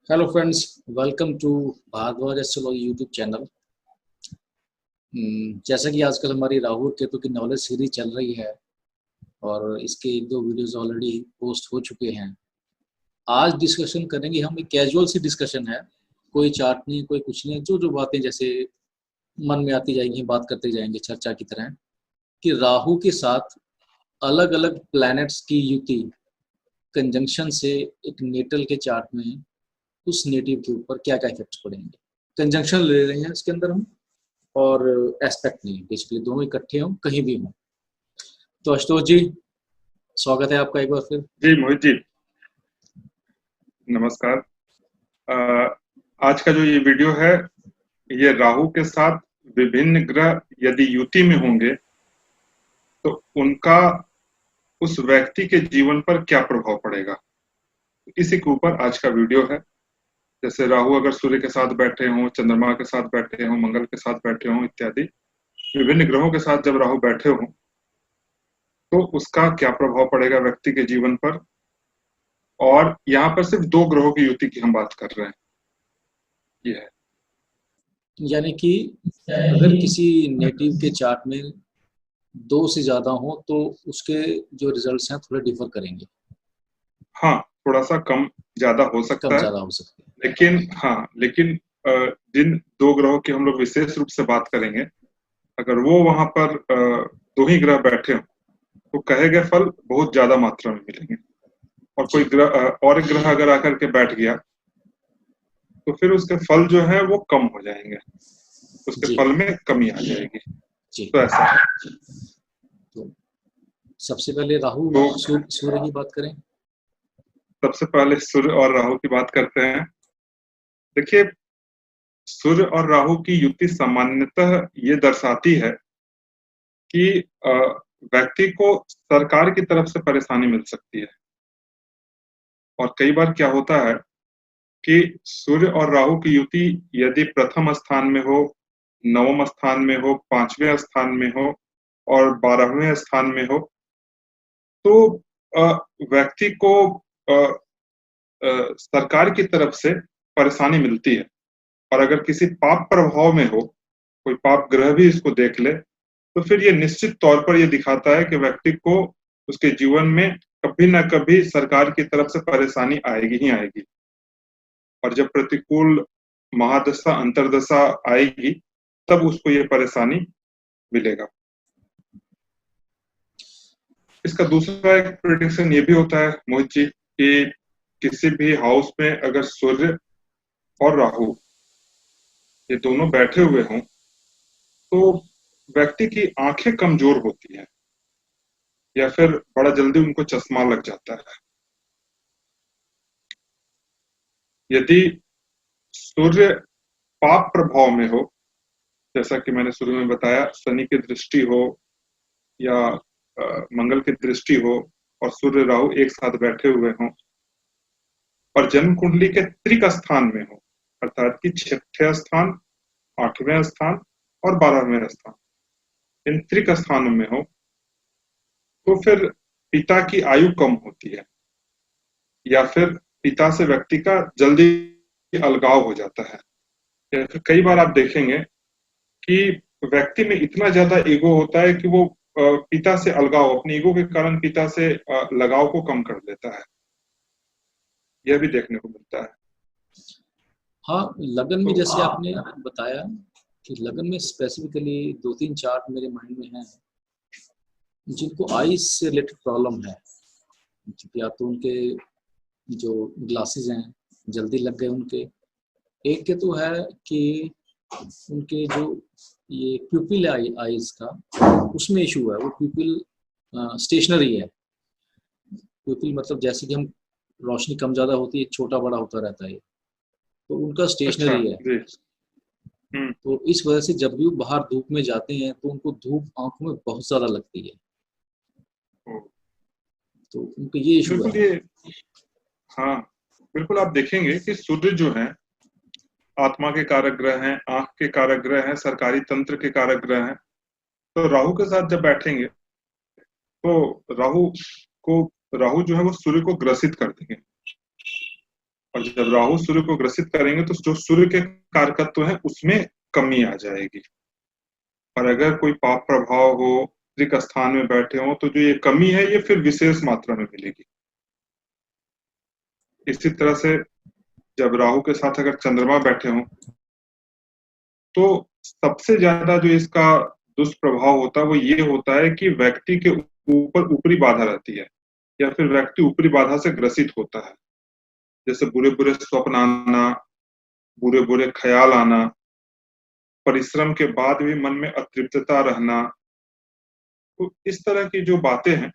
Hello friends, welcome to Bharadwaj astrology YouTube channel. जैसा कि आजकल हमारी राहु केतु की नॉलेज सीरीज चल रही है और इसके एक दो वीडियोस ऑलरेडी पोस्ट हो चुके हैं। आज डिस्कशन करेंगे हम, एक कैजुअल सी डिस्कशन है, कोई चार्ट नहीं, कोई कुछ नहीं, जो जो बातें जैसे मन में आती जाएंगी बात करते जाएंगे चर्चा की तरह, कि राहु के साथ अलग अलग प्लैनेट्स की युति कंजंक्शन से एक नेटल के चार्ट में उस नेटिव के ऊपर क्या क्या इफेक्ट्स पड़ेंगे। कंजंक्शन ले रहे हैं इसके अंदर हम, और एस्पेक्ट नहीं, बेसिकली दोनों इकट्ठे हों कहीं भी हों। तो आशुतोष जी, स्वागत है आपका एक बार फिर। जी मोहित जी, नमस्कार। आज का जो ये वीडियो है, ये राहु के साथ विभिन्न ग्रह यदि युति में होंगे तो उनका उस व्यक्ति के जीवन पर क्या प्रभाव पड़ेगा, इसी के ऊपर आज का वीडियो है। जैसे राहु अगर सूर्य के साथ बैठे हों, चंद्रमा के साथ बैठे हों, मंगल के साथ बैठे हों इत्यादि विभिन्न ग्रहों के साथ जब राहु बैठे हों तो उसका क्या प्रभाव पड़ेगा व्यक्ति के जीवन पर। और यहाँ पर सिर्फ दो ग्रहों की युति की हम बात कर रहे हैं, ये है। यानी कि अगर किसी नेटिव के चार्ट में दो से ज्यादा हो तो उसके जो रिजल्ट्स हैं थोड़े डिफर करेंगे। हाँ, थोड़ा सा कम ज्यादा हो कम सकता है, ज्यादा हो सकते हैं। लेकिन जिन दो ग्रहों की हम लोग विशेष रूप से बात करेंगे, अगर वो वहां पर दो ही ग्रह बैठे हों तो कहे गए फल बहुत ज्यादा मात्रा में मिलेंगे। और कोई ग्रह और एक ग्रह अगर आकर के बैठ गया तो फिर उसके फल जो है वो कम हो जाएंगे, उसके जी फल में कमी आ जाएगी। जी। तो ऐसा है। तो सबसे पहले राहु तो सूर्य की बात करें। सबसे पहले सूर्य और राहु की बात करते हैं। देखिए, सूर्य और राहु की युति सामान्यतः ये दर्शाती है कि व्यक्ति को सरकार की तरफ से परेशानी मिल सकती है। और कई बार क्या होता है कि सूर्य और राहु की युति यदि प्रथम स्थान में हो, नवम स्थान में हो, पांचवें स्थान में हो और 12वें स्थान में हो तो व्यक्ति को सरकार की तरफ से परेशानी मिलती है। और अगर किसी पाप प्रभाव में हो, कोई पाप ग्रह भी इसको देख ले, तो फिर ये निश्चित तौर पर ये दिखाता है कि व्यक्ति को उसके जीवन में कभी ना कभी सरकार की तरफ से परेशानी आएगी ही आएगी। और जब प्रतिकूल महादशा अंतरदशा आएगी तब उसको ये परेशानी मिलेगा। इसका दूसरा एक प्रेडिक्शन ये भी होता है मोहित जी कि किसी भी हाउस में अगर सूर्य और राहु ये दोनों बैठे हुए हों तो व्यक्ति की आंखें कमजोर होती हैं या फिर बड़ा जल्दी उनको चश्मा लग जाता है। यदि सूर्य पाप प्रभाव में हो, जैसा कि मैंने शुरू में बताया, शनि की दृष्टि हो या मंगल की दृष्टि हो और सूर्य राहु एक साथ बैठे हुए हों और जन्म कुंडली के त्रिक स्थान में हो, अर्थात कि छठे स्थान, 8वें स्थान और 12वें स्थान, इन त्रिक स्थानों में हो तो फिर पिता की आयु कम होती है या फिर पिता से व्यक्ति का जल्दी अलगाव हो जाता है। या फिर कई बार आप देखेंगे कि व्यक्ति में इतना ज्यादा ईगो होता है कि वो पिता से अलगाव, अपने ईगो के कारण पिता से लगाव को कम कर देता है। यह भी देखने को मिलता है। हाँ, लगन में जैसे आपने बताया कि लगन में स्पेसिफिकली दो तीन चार्ट मेरे माइंड में हैं जिनको आईज से रिलेटेड प्रॉब्लम है। या तो उनके जो ग्लासेस हैं जल्दी लग गए उनके, एक के तो है कि उनके जो ये प्यूपिल आईज का उसमें इशू है, वो प्यूपिल स्टेशनरी है। प्यूपिल मतलब जैसे कि हम रोशनी कम ज़्यादा होती है, छोटा बड़ा होता रहता है, तो उनका अच्छा स्टेशनरी है। जी। तो इस वजह से जब भी वो बाहर धूप में जाते हैं तो उनको धूप आंखों में बहुत ज़्यादा लगती है, तो उनको ये इशू बिल्कुल है। ये, हाँ बिल्कुल, आप देखेंगे कि सूर्य जो है आत्मा के कारक ग्रह हैं, आंख के कारक ग्रह हैं, सरकारी तंत्र के कारक ग्रह हैं। तो राहु के साथ जब बैठेंगे तो राहु जो है वो सूर्य को ग्रसित कर देंगे। और जब राहु सूर्य को ग्रसित करेंगे तो जो सूर्य के कारकत्व है उसमें कमी आ जाएगी। और अगर कोई पाप प्रभाव हो, त्रिक स्थान में बैठे हो, तो जो ये कमी है ये फिर विशेष मात्रा में मिलेगी। इसी तरह से जब राहु के साथ अगर चंद्रमा बैठे हो तो सबसे ज्यादा जो इसका दुष्प्रभाव होता है वो ये होता है कि व्यक्ति के ऊपर ऊपरी बाधा रहती है, या फिर व्यक्ति ऊपरी बाधा से ग्रसित होता है। जैसे बुरे बुरे स्वप्न आना, बुरे बुरे ख्याल आना, परिश्रम के बाद भी मन में अतृप्तता रहना। तो इस तरह की जो बातें हैं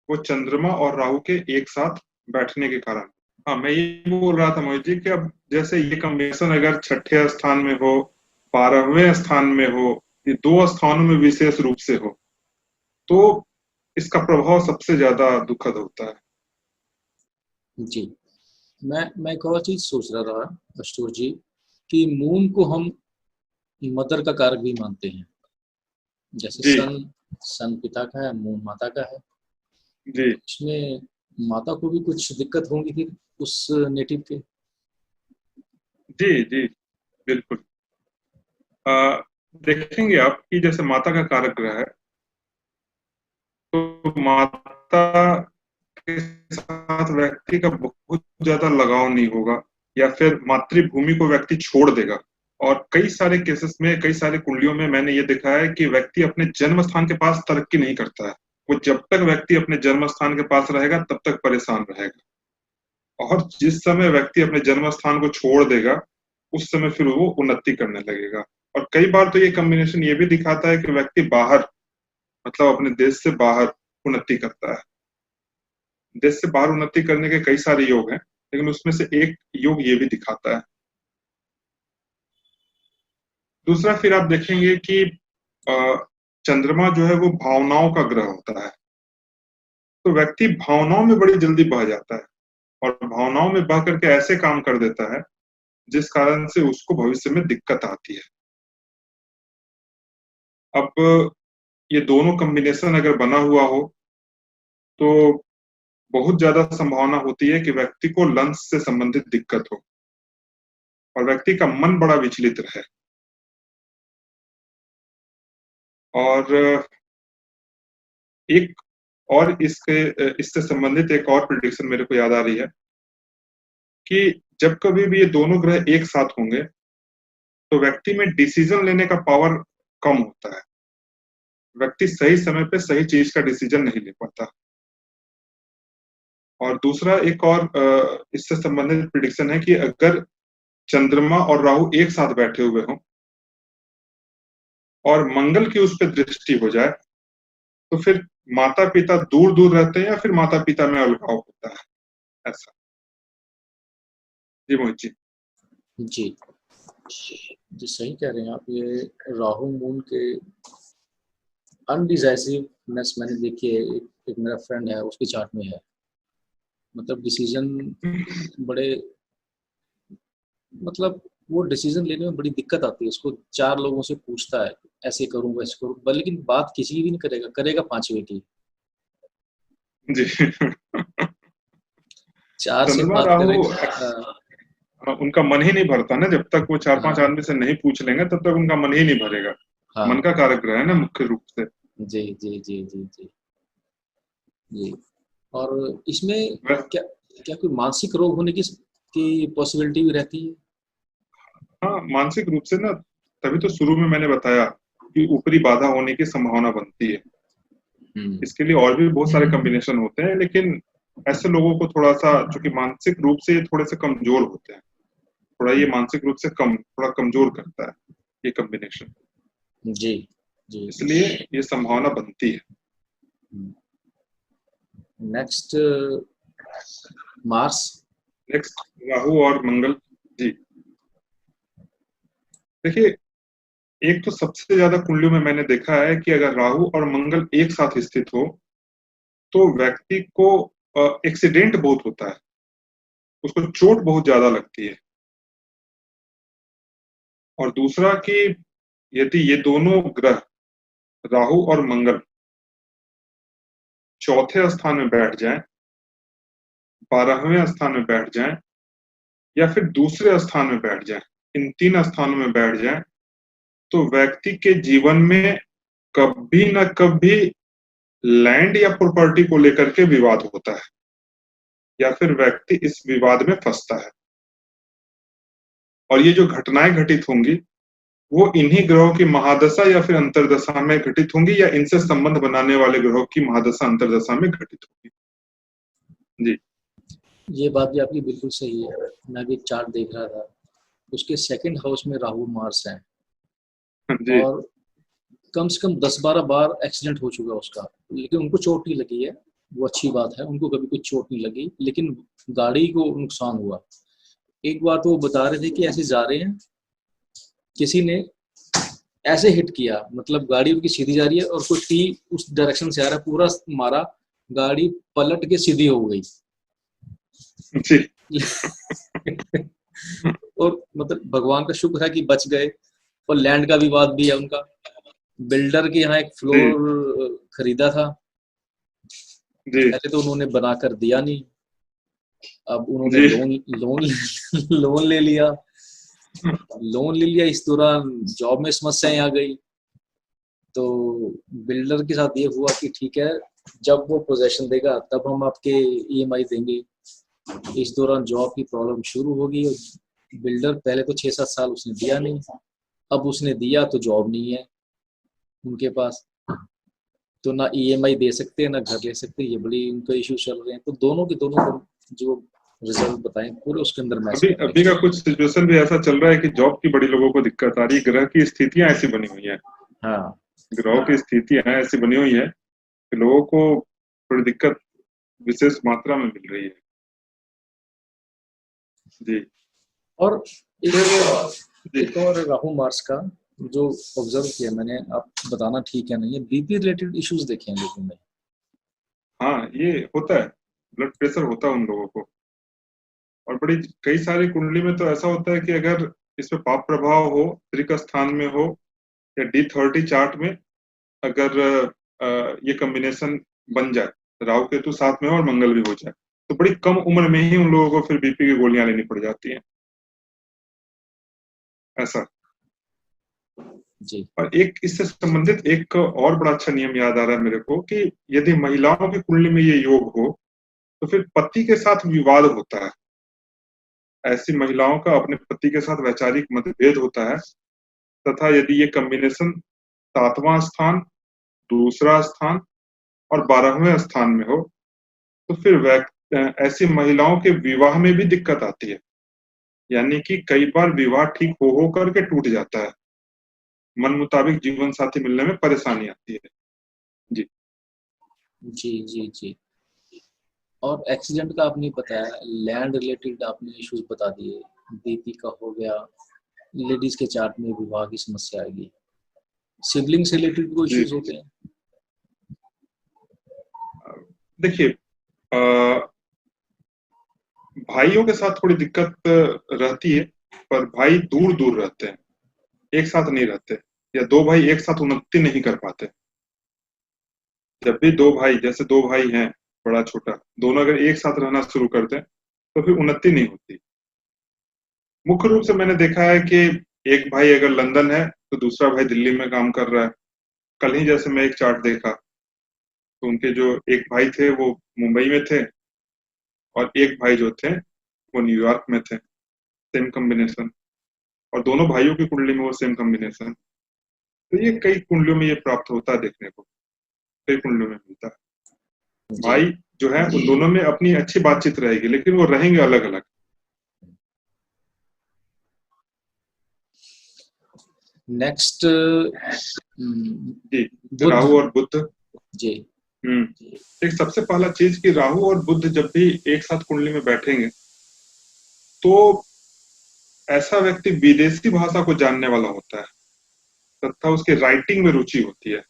वो चंद्रमा और राहु के एक साथ बैठने के कारण। हाँ, मैं ये बोल रहा था मोहित जी कि अब जैसे ये कॉम्बिनेशन अगर छठे स्थान में हो, 12वें स्थान में हो, ये दो स्थानों में विशेष रूप से हो, तो इसका प्रभाव सबसे ज्यादा दुखद होता है। जी, मैं एक और चीज सोच रहा था अशोक जी, कि मून को हम मदर का कारक भी मानते हैं। जैसे जी सन पिता का है, मून माता का है। जी इसमें माता को भी कुछ दिक्कत होंगी फिर उस नेटिव के। जी जी बिल्कुल। देखेंगे आप कि जैसे माता का कारक ग्रह है, तो माता के साथ व्यक्ति का बहुत ज्यादा लगाव नहीं होगा, या फिर मातृभूमि को व्यक्ति छोड़ देगा। और कई सारे केसेस में, कई सारे कुंडलियों में मैंने ये देखा है कि व्यक्ति अपने जन्म स्थान के पास तरक्की नहीं करता है। वो जब तक व्यक्ति अपने जन्म स्थान के पास रहेगा तब तक परेशान रहेगा, और जिस समय व्यक्ति अपने जन्म स्थान को छोड़ देगा उस समय फिर वो उन्नति करने लगेगा। और कई बार तो ये कॉम्बिनेशन ये भी दिखाता है कि व्यक्ति बाहर, मतलब अपने देश से बाहर उन्नति करता है। देश से बाहर उन्नति करने के कई सारे योग हैं, लेकिन उसमें से एक योग ये भी दिखाता है। दूसरा फिर आप देखेंगे कि चंद्रमा जो है वो भावनाओं का ग्रह होता है, तो व्यक्ति भावनाओं में बड़ी जल्दी बह जाता है, और भावनाओं में बह करके ऐसे काम कर देता है जिस कारण से उसको भविष्य में दिक्कत आती है। अब ये दोनों कॉम्बिनेशन अगर बना हुआ हो तो बहुत ज्यादा संभावना होती है कि व्यक्ति को लंग्स से संबंधित दिक्कत हो और व्यक्ति का मन बड़ा विचलित रहे। और एक और इससे संबंधित एक और प्रिडिक्शन मेरे को याद आ रही है कि जब कभी भी ये दोनों ग्रह एक साथ होंगे तो व्यक्ति में डिसीजन लेने का पावर कम होता है। व्यक्ति सही समय पे सही चीज का डिसीजन नहीं ले पाता। और दूसरा एक और इससे संबंधित प्रिडिक्शन है कि अगर चंद्रमा और राहु एक साथ बैठे हुए हों और मंगल की उस पर दृष्टि हो जाए तो फिर माता पिता दूर दूर रहते हैं, या फिर माता पिता में अलगाव होता है, ऐसा। जी मोहित जी। जी जी, सही कह रहे हैं आप। ये राहु मून के अनडिसाइसिवनेस मैंने देखी है। एक मेरा फ्रेंड है, उसके चार्ट में है। मतलब डिसीजन बड़े, मतलब वो डिसीजन लेने में बड़ी दिक्कत आती है उसको। 4 लोगों से पूछता है, ऐसे करूं वैसे करूं, लेकिन बात किसी की भी नहीं करेगा, करेगा 5वें की। जी 4 से चंद्रमा बात राहु करेगा। उनका मन ही नहीं भरता ना, जब तक वो 4-5 हाँ आदमी से नहीं पूछ लेंगे तब तक उनका मन ही नहीं भरेगा। मन हाँ। का कारक ग्रह है ना मुख्य रूप से। जी जी जी जी जी जी। और इसमें वह- क्या क्या कोई मानसिक रोग होने की पॉसिबिलिटी भी रहती है? हाँ, मानसिक रूप से ना, तभी तो शुरू में मैंने बताया कि ऊपरी बाधा होने की संभावना बनती है। इसके लिए और भी बहुत सारे कॉम्बिनेशन होते हैं, लेकिन ऐसे लोगों को थोड़ा सा, चूंकि मानसिक रूप से ये थोड़े से कमजोर होते हैं, थोड़ा ये मानसिक रूप से थोड़ा कमजोर करता है ये कॉम्बिनेशन, जी जी। इसलिए ये संभावना बनती है। Next, Mars. नेक्स्ट राहु और मंगल। जी देखिए, एक तो सबसे ज्यादा कुंडलियों में मैंने देखा है कि अगर राहु और मंगल एक साथ स्थित हो तो व्यक्ति को एक्सीडेंट बहुत होता है, उसको चोट बहुत ज्यादा लगती है। और दूसरा कि यदि ये दोनों ग्रह, राहु और मंगल, चौथे स्थान में बैठ जाएं, 12वें स्थान में बैठ जाएं, या फिर दूसरे स्थान में बैठ जाए, इन 3 स्थानों में बैठ जाए, तो व्यक्ति के जीवन में कभी न कभी लैंड या प्रॉपर्टी को लेकर के विवाद होता है, या फिर व्यक्ति इस विवाद में फंसता है। और ये जो घटनाएं घटित होंगी वो इन्हीं ग्रहों की महादशा या फिर अंतर्दशा में घटित होंगी, या इनसे संबंध बनाने वाले ग्रहों की महादशा अंतर्दशा में घटित होंगी। जी, ये बात भी आपकी बिल्कुल सही है। मैं भी एक चार्ट देख रहा था, उसके सेकंड हाउस में राहु मार्स है, जी, और कम से कम 10-12 बार एक्सीडेंट हो चुका उसका, लेकिन उनको चोट नहीं लगी है। वो अच्छी बात है, उनको कभी कुछ चोट नहीं लगी, लेकिन गाड़ी को नुकसान हुआ। एक बार तो वो बता रहे थे कि ऐसे जा रहे हैं, किसी ने ऐसे हिट किया, मतलब गाड़ी उनकी सीधी जा रही है और कोई टी उस डायरेक्शन से आ रहा है, पूरा मारा, गाड़ी पलट के सीधी हो गई। जी। और मतलब भगवान का शुक्र है कि बच गए। और लैंड का विवाद भी है उनका, बिल्डर के यहाँ एक जी, फ्लोर खरीदा था, जी, पहले तो उन्होंने बनाकर दिया नहीं, अब उन्होंने जी, लोन लोन लोन ले लिया। लोन ले लिया, इस दौरान जॉब में समस्याएं आ गई। तो बिल्डर के साथ ये हुआ कि ठीक है, जब वो पोजेशन देगा तब हम आपके ईएमआई देंगे। इस दौरान जॉब की प्रॉब्लम शुरू होगी। बिल्डर पहले तो 6-7 साल उसने दिया नहीं, अब उसने दिया तो जॉब नहीं है उनके पास, तो ना ईएमआई दे सकते हैं ना घर ले सकते, ये बड़ी उनका इश्यू चल रहे हैं। तो दोनों के दोनों जो रिजल्ट बताएं पूरे उसके अंदर मैच अभी कर रहे अभी का कुछ सिचुएशन भी ऐसा चल रहा है कि जॉब की बड़ी लोगों को दिक्कत आ रही है। ग्रह की स्थितियां ऐसी बनी हुई हैं, हैं। हाँ, ग्रहों की स्थितियां ऐसी बनी हुई है कि लोगों को थोड़ी दिक्कत विशेष मात्रा में मिल रही है। जी, और फिर जी, एक और राहु मार्स का जो ऑब्जर्व किया मैंने, आप बताना ठीक है नहीं है, बीपी रिलेटेड इश्यूज देखे हैं लोगों में। हाँ, ये होता है, ब्लड प्रेशर होता है उन लोगों को। और बड़ी कई सारी कुंडली में तो ऐसा होता है कि अगर इसमें पाप प्रभाव हो, त्रिक स्थान में हो, या D30 चार्ट में अगर ये कॉम्बिनेशन बन जाए, राहु केतु साथ में हो और मंगल भी हो जाए, तो बड़ी कम उम्र में ही उन लोगों को फिर बीपी की गोलियां लेनी पड़ जाती हैं, ऐसा। जी। और एक इससे संबंधित एक और बड़ा अच्छा नियम याद आ रहा है मेरे को कि यदि महिलाओं की कुंडली में ये योग हो तो फिर पति के साथ विवाद होता है। ऐसी महिलाओं का अपने पति के साथ वैचारिक मतभेद होता है, तथा यदि ये कॉम्बिनेशन 7वां स्थान, दूसरा स्थान और 12वें स्थान में हो, तो फिर ऐसी महिलाओं के विवाह में भी दिक्कत आती है। यानी कि कई बार विवाह ठीक हो करके टूट जाता है, मन मुताबिक जीवन साथी मिलने में परेशानी आती है। जी, जी जी जी। और एक्सीडेंट का आपने बताया, लैंड रिलेटेड आपने इश्यूज बता दिए, बीपी का हो गया, लेडीज के चार्ट में विवाह की समस्या आएगी, सिबलिंग से रिलेटेड कोई जी। इश्यूज होते हैं। देखिए, भाइयों के साथ थोड़ी दिक्कत रहती है, पर भाई दूर दूर रहते हैं, एक साथ नहीं रहते, या दो भाई एक साथ उन्नति नहीं कर पाते। जब भी दो भाई, जैसे दो भाई हैं, बड़ा छोटा, दोनों अगर एक साथ रहना शुरू कर दें तो फिर उन्नति नहीं होती। मुख्य रूप से मैंने देखा है कि एक भाई अगर लंदन है तो दूसरा भाई दिल्ली में काम कर रहा है। कल ही जैसे मैं एक चार्ट देखा, तो उनके जो एक भाई थे वो मुंबई में थे, और एक भाई जो थे वो न्यूयॉर्क में थे। सेम कॉम्बिनेशन, और दोनों भाइयों की कुंडली में वो सेम कॉम्बिनेशन। तो ये कई कुंडलियों में ये प्राप्त होता है देखने को, कई कुंडलियों में मिलता है। जी। भाई जो है उन दोनों में अपनी अच्छी बातचीत रहेगी, लेकिन वो रहेंगे अलग अलग। नेक्स्ट, जी, बुध। राहु और बुध। जी। एक सबसे पहला चीज कि राहु और बुध जब भी एक साथ कुंडली में बैठेंगे, तो ऐसा व्यक्ति विदेशी भाषा को जानने वाला होता है, तथा उसके राइटिंग में रुचि होती है।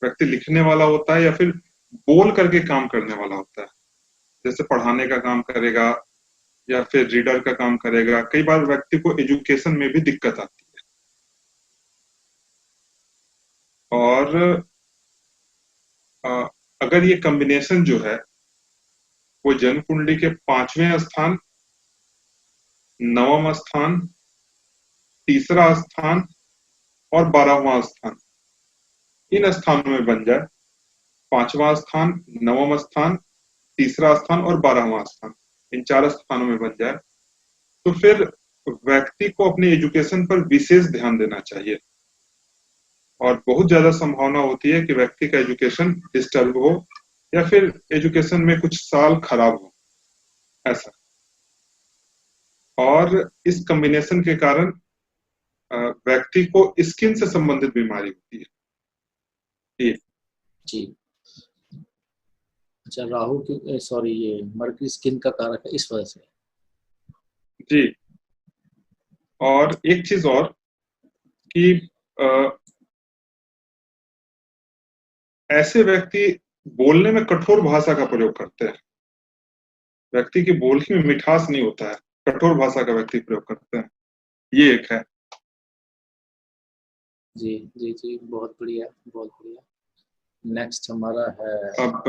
व्यक्ति लिखने वाला होता है या फिर बोल करके काम करने वाला होता है, जैसे पढ़ाने का काम करेगा या फिर रीडर का काम करेगा। कई बार व्यक्ति को एजुकेशन में भी दिक्कत आती है। और अगर ये कॉम्बिनेशन जो है वो जन्म कुंडली के 5वें स्थान, 9वां स्थान, तीसरा स्थान और 12वां स्थान, इन स्थानों में बन जाए, 5वां स्थान, 9वां स्थान, तीसरा स्थान और 12वां स्थान, इन 4 स्थानों में बन जाए, तो फिर व्यक्ति को अपनी एजुकेशन पर विशेष ध्यान देना चाहिए। और बहुत ज्यादा संभावना होती है कि व्यक्ति का एजुकेशन डिस्टर्ब हो या फिर एजुकेशन में कुछ साल खराब हो, ऐसा। और इस कॉम्बिनेशन के कारण व्यक्ति को स्किन से संबंधित बीमारी होती है। ये जी, अच्छा, राहु की सॉरी ये मर्करी स्किन का कारक है, इस वजह से। जी। और एक चीज और कि ऐसे व्यक्ति बोलने में कठोर भाषा का प्रयोग करते हैं। व्यक्ति की बोली में मिठास नहीं होता है, कठोर भाषा का व्यक्ति प्रयोग करते हैं, ये एक है। जी जी जी, बहुत बढ़िया, बहुत बढ़िया। नेक्स्ट हमारा है, अब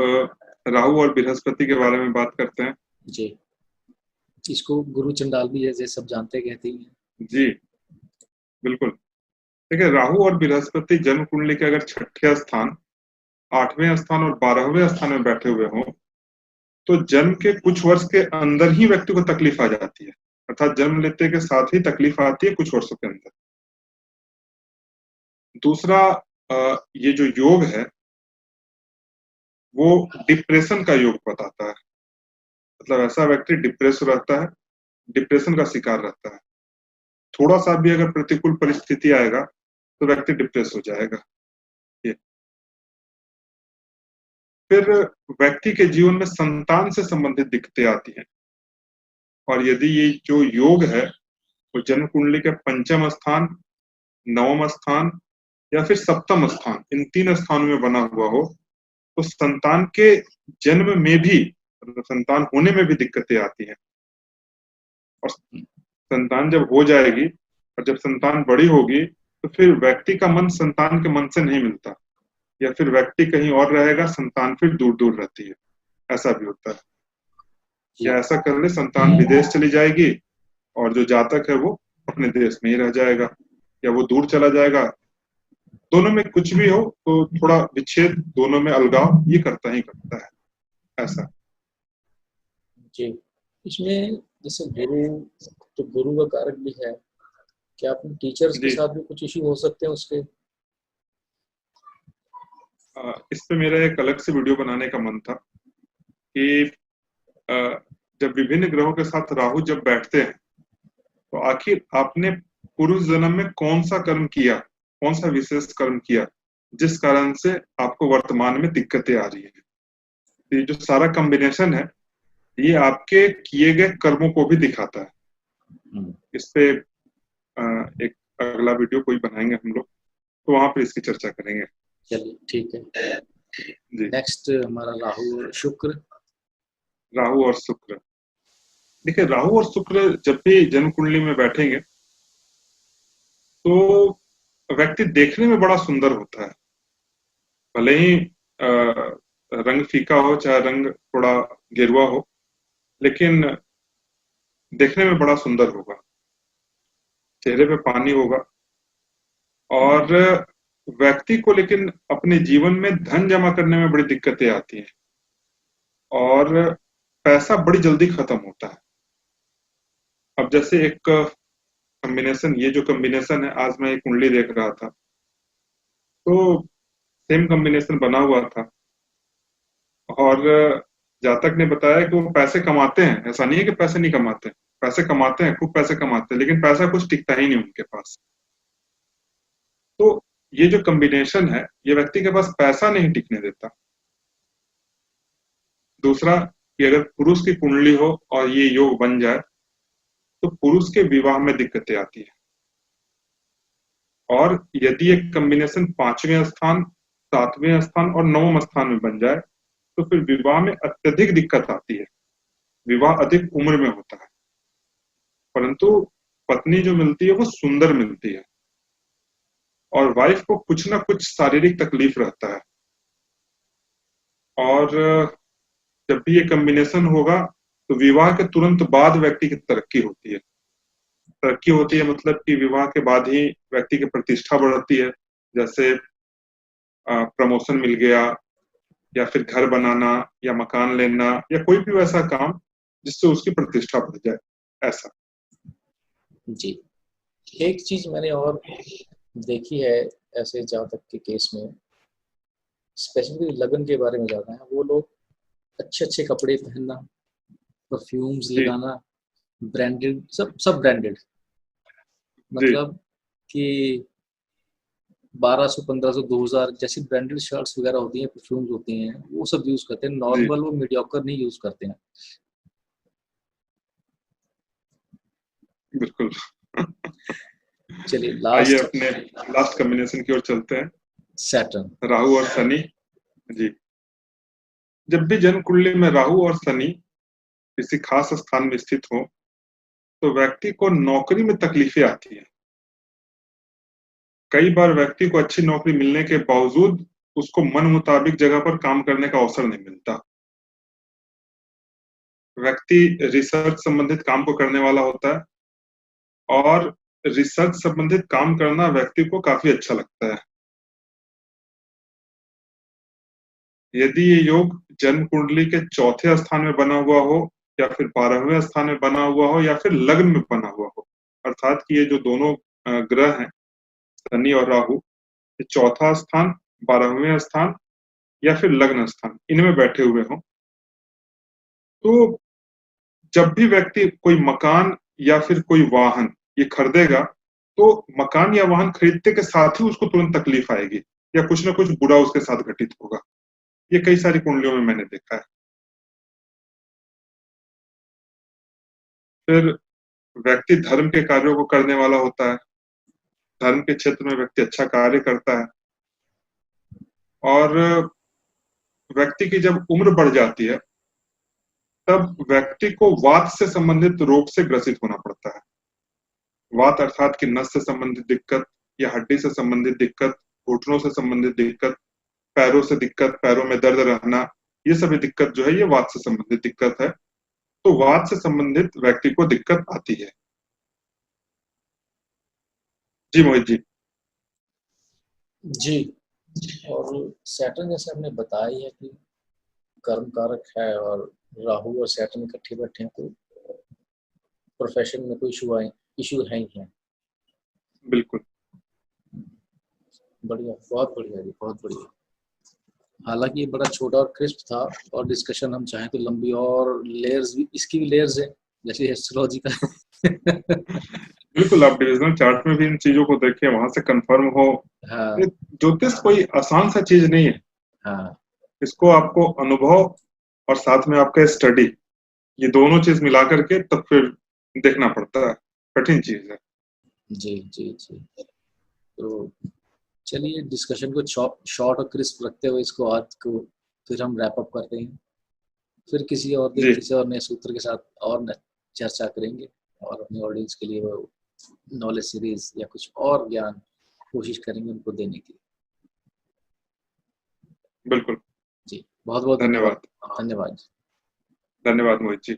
राहु और बृहस्पति के बारे में बात करते हैं। जी, इसको गुरु चंडाल भी जैसे सब जानते कहते हैं। जी बिल्कुल। देखिए, राहु और बृहस्पति जन्म कुंडली के अगर 6ठे स्थान, 8वें स्थान और 12वें स्थान में बैठे हुए हों, तो जन्म के कुछ वर्ष के अंदर ही व्यक्ति को तकलीफ आ जाती है, अर्थात जन्म लेते के साथ ही तकलीफ आती है कुछ वर्षों के अंदर। दूसरा, ये जो योग है वो डिप्रेशन का योग बताता है, मतलब ऐसा व्यक्ति डिप्रेस रहता है, डिप्रेशन का शिकार रहता है। थोड़ा सा भी अगर प्रतिकूल परिस्थिति आएगा तो व्यक्ति डिप्रेस हो जाएगा। ये फिर व्यक्ति के जीवन में संतान से संबंधित दिक्कतें आती हैं। और यदि ये जो योग है वो जन्म कुंडली के 5वां स्थान, 9वां स्थान या फिर 7वां स्थान, इन 3 स्थानों में बना हुआ हो, तो संतान के जन्म में भी, संतान होने में भी दिक्कतें आती हैं। और संतान जब हो जाएगी और जब संतान बड़ी होगी तो फिर व्यक्ति का मन संतान के मन से नहीं मिलता, या फिर व्यक्ति कहीं और रहेगा, संतान फिर दूर दूर रहती है, ऐसा भी होता है। या ऐसा कर ले, संतान विदेश चली जाएगी और जो जातक है वो अपने देश में ही रह जाएगा, या वो दूर चला जाएगा। दोनों में कुछ भी हो तो थोड़ा विच्छेद, दोनों में अलगाव ये करता ही करता है, ऐसा। जी, इसमें जैसे गुरु, तो गुरु का कारक भी है, क्या अपने टीचर्स के साथ भी कुछ इश्यू हो सकते हैं उसके? इस पे मेरा एक अलग से वीडियो बनाने का मन था कि जब विभिन्न ग्रहों के साथ राहु जब बैठते हैं तो आखिर आपने पूर्व जन्म में कौन सा कर्म किया, कौन सा विशेष कर्म किया जिस कारण से आपको वर्तमान में दिक्कतें आ रही है। ये जो सारा कॉम्बिनेशन है ये आपके किए गए कर्मों को भी दिखाता है। इस पे एक अगला वीडियो कोई बनाएंगे हम लोग, तो वहां पर इसकी चर्चा करेंगे। चलिए ठीक है जी। नेक्स्ट हमारा राहु और शुक्र। राहु और शुक्र, देखिए राहु और शुक्र जब भी जन्म कुंडली में बैठेंगे तो व्यक्ति देखने में बड़ा सुंदर होता है, भले ही रंग फीका हो चाहे रंग थोड़ा गेरुआ हो, लेकिन देखने में बड़ा सुंदर होगा, चेहरे पे पानी होगा। और व्यक्ति को लेकिन अपने जीवन में धन जमा करने में बड़ी दिक्कतें आती हैं और पैसा बड़ी जल्दी खत्म होता है। अब जैसे एक कॉम्बिनेशन, ये जो कॉम्बिनेशन है, आज मैं एक कुंडली देख रहा था तो सेम कॉम्बिनेशन बना हुआ था और जातक ने बताया कि वो पैसे कमाते हैं, ऐसा नहीं है कि पैसे नहीं कमाते, पैसे कमाते हैं, खूब पैसे कमाते हैं, लेकिन पैसा कुछ टिकता ही नहीं उनके पास। तो ये जो कॉम्बिनेशन है ये व्यक्ति के पास पैसा नहीं टिकने देता। दूसरा कि अगर पुरुष की कुंडली हो और ये योग बन जाए तो पुरुष के विवाह में दिक्कतें आती है। और यदि एक कॉम्बिनेशन 5वें स्थान, 7वें स्थान और 9वें स्थान में बन जाए तो फिर विवाह में अत्यधिक दिक्कत आती है, विवाह अधिक उम्र में होता है, परंतु पत्नी जो मिलती है वो सुंदर मिलती है और वाइफ को कुछ ना कुछ शारीरिक तकलीफ रहता है। और जब भी ये कॉम्बिनेशन होगा तो विवाह के तुरंत बाद व्यक्ति की तरक्की होती है, तरक्की होती है मतलब कि विवाह के बाद ही व्यक्ति की प्रतिष्ठा बढ़ती है, जैसे प्रमोशन मिल गया, या फिर घर बनाना या मकान लेना, या कोई भी वैसा काम जिससे उसकी प्रतिष्ठा बढ़ जाए, ऐसा। जी, एक चीज मैंने और देखी है ऐसे जहाँ तक के केस में, स्पेसिफिकली लगन के बारे में जाना है, वो लोग अच्छे अच्छे कपड़े पहनना, परफ्यूम्स जी लगाना, ब्रांडेड, सब सब ब्रांडेड, जी मतलब कि 1200 1500 2000 जैसी ब्रांडेड शर्ट्स वगैरह होती हैं, परफ्यूम्स होती हैं, वो सब यूज करते हैं। जी नॉर्मल वो मीडियोकर नहीं यूज करते हैं। बिल्कुल। चलिए आइए लास्ट, अपने लास्ट कॉम्बिनेशन की ओर चलते हैं, सैटर्न। राहु और शनि। जी, जब भी जन्म कुंडली में राहु और शनि किसी खास स्थान में स्थित हो तो व्यक्ति को नौकरी में तकलीफें आती हैं। कई बार व्यक्ति को अच्छी नौकरी मिलने के बावजूद उसको मन मुताबिक जगह पर काम करने का अवसर नहीं मिलता। व्यक्ति रिसर्च संबंधित काम को करने वाला होता है, और रिसर्च संबंधित काम करना व्यक्ति को काफी अच्छा लगता है। यदि ये योग जन्म कुंडली के चौथे स्थान में बना हुआ हो, या फिर 12वें स्थान में बना हुआ हो, या फिर लग्न में बना हुआ हो, अर्थात कि ये जो दोनों ग्रह हैं, शनि और राहु, ये चौथा स्थान, 12वें स्थान, या फिर लग्न स्थान, इनमें बैठे हुए हों, तो जब भी व्यक्ति कोई मकान या फिर कोई वाहन ये खरीदेगा, तो मकान या वाहन खरीदते के साथ ही उसको तुरंत तकलीफ आएगी, या कुछ ना कुछ बुरा उसके साथ घटित होगा। ये कई सारी कुंडलियों में मैंने देखा है। फिर व्यक्ति धर्म के कार्यों को करने वाला होता है, धर्म के क्षेत्र में व्यक्ति अच्छा कार्य करता है, और व्यक्ति की जब उम्र बढ़ जाती है तब व्यक्ति को वात से संबंधित रोग से ग्रसित होना पड़ता है। वात अर्थात कि नस से संबंधित दिक्कत, या हड्डी से संबंधित दिक्कत, घुटनों से संबंधित दिक्कत, पैरों से दिक्कत, पैरों में दर्द रहना, ये सभी दिक्कत जो है ये वात से संबंधित दिक्कत है। तो वात से संबंधित व्यक्ति को दिक्कत आती है। जी मोहित जी। जी, और सैटर्न जैसे हमने बताया ही है कि कर्म कारक है, और राहु और सैटर्न इकट्ठे बैठे हैं तो प्रोफेशन में कोई इशू है ही है। बिल्कुल। बढ़िया, बहुत बढ़िया जी, बहुत बढ़िया। हालांकि ये बड़ा छोटा और क्रिस्प था, और डिस्कशन हम चाहें तो लंबी, और लेयर्स भी, इसकी भी लेयर्स है जैसे एस्ट्रोलॉजी का। बिल्कुल, आप डिविजनल चार्ट में भी इन चीजों को देखिए, वहां से कंफर्म हो। हाँ ज्योतिष कोई आसान सा चीज नहीं है। हाँ। इसको आपको अनुभव और साथ में आपका स्टडी, ये दोनों चीज मिला करके तब फिर देखना पड़ता है। कठिन चीज है। जी जी जी। तो चलिए डिस्कशन को शॉर्ट और क्रिस्प रखते हुए इसको आज को फिर हम रैप अप करते हैं। फिर किसी और दिन जी किसी और नए सूत्र के साथ और चर्चा करेंगे, और अपने ऑडियंस के लिए वो नॉलेज सीरीज या कुछ और ज्ञान कोशिश करेंगे उनको देने की। बिल्कुल। जी, बहुत बहुत धन्यवाद। धन्यवाद। धन्यवाद। धन्यवाद मोहित जी।